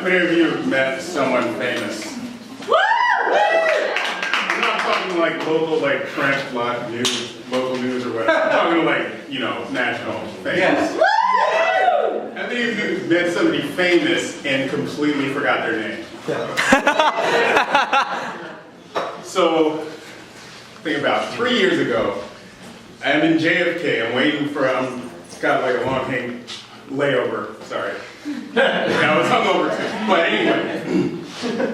How many of you have met someone famous? I'm not talking like local, like French block news, local news or whatever. I'm talking like, you know, national famous. Yes. How many of you have met somebody famous and completely forgot their name? So, think about 3 years ago, I'm in JFK, I'm waiting for, got like a long layover, sorry. I was hungover too, but anyway,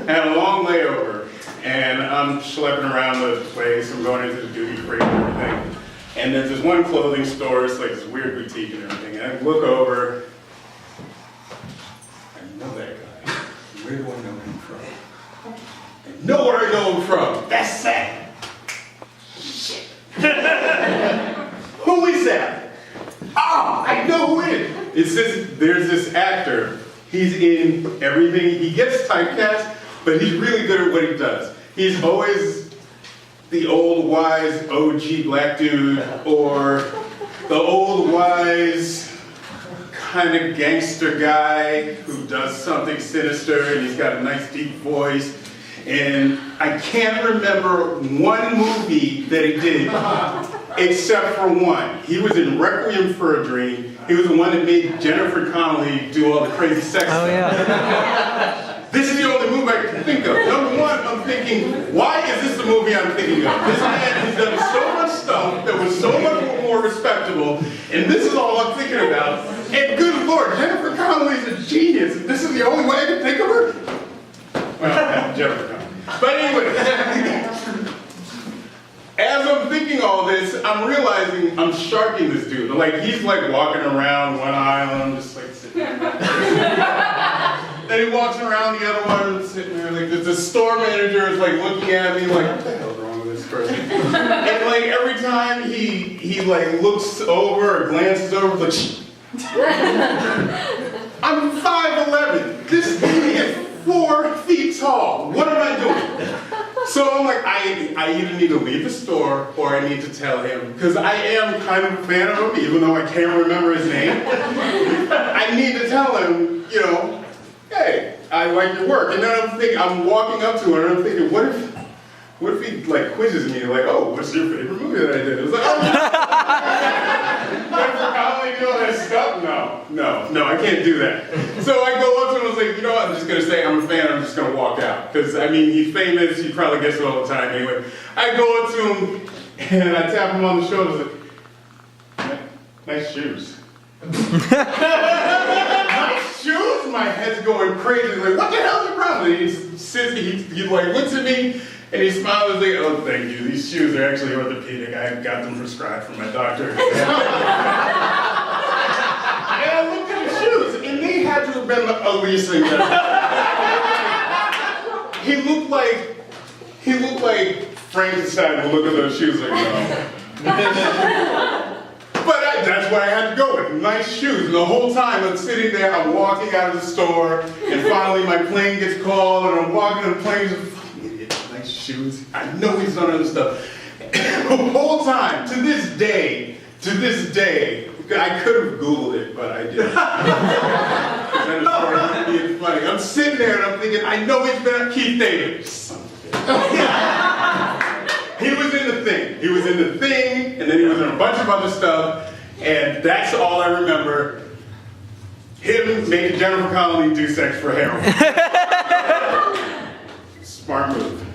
had a long layover, and I'm schlepping around the place, I'm going into the duty free and everything, and there's this one clothing store, it's like this weird boutique and everything, and I look over, I know that guy, where do I know him from? I know where I know him from, that's sad. Shit. Who is that? Ah, I know who it is. It says there's this actor. He's in everything. He gets typecast, but he's really good at what he does. He's always the old wise OG black dude, or the old wise kind of gangster guy who does something sinister, and he's got a nice deep voice. And I can't remember one movie that he did, except for one. He was in Requiem for a Dream. He was the one that made Jennifer Connelly do all the crazy sex stuff. Yeah. This is the only movie I can think of. Number one, I'm thinking, why is this the movie I'm thinking of? This man has done so much stuff that was so much more respectable, and this is all I'm thinking about. And good Lord, Jennifer Connelly's a genius. This is the only way I can think of her? Well, Jennifer Connelly. But anyway, as I'm thinking all this, I'm realizing I'm sharking this dude. Like, he's like walking around one aisle, and I'm just like sitting there. Then he walks around the other one, and sitting there. Like, the store manager is like looking at me like, what the hell's wrong with this person? And like every time he like looks over or glances over, like, shh. I'm 5'11". This thing is 4 feet tall. What am I doing? So I'm like, I either need to leave the store or I need to tell him, because I am kind of a fan of him, even though I can't remember his name. I need to tell him, you know, hey, I like your work. And then I'm walking up to him and I'm thinking, what if he like quizzes me, like, oh, what's your favorite movie that I did? It's like, oh, Jennifer Connelly, you know that stuff? No, I can't do that. So I go up to him and I was like, you know what, I'm just gonna say I'm a fan, I'm just gonna walk out. Because I mean, he's famous, he probably gets it all the time anyway. I go up to him and I tap him on the shoulder, like, nice shoes. Nice shoes? My head's going crazy, like, what the hell's the problem? And he sits, he like looks at me, and he smiles and he's like, oh, thank you. These shoes are actually orthopedic. I got them prescribed from my doctor. And I looked at the shoes, and they had to have been a leasing. He looked like Frankenstein would look at those shoes like, no. But that's what I had to go with, nice shoes. And the whole time I'm sitting there, I'm walking out of the store, and finally my plane gets called, and I'm walking on the plane, nice shoes. I know he's done other stuff. The whole time, to this day, I could have Googled it, but I didn't. Then it's being funny. I'm sitting there and I'm thinking, I know he's been at Keith David. Son of a bitch. He was in the thing, and then he was in a bunch of other stuff, and that's all I remember. Him making Jennifer Connelly do sex for heroin. Smart move.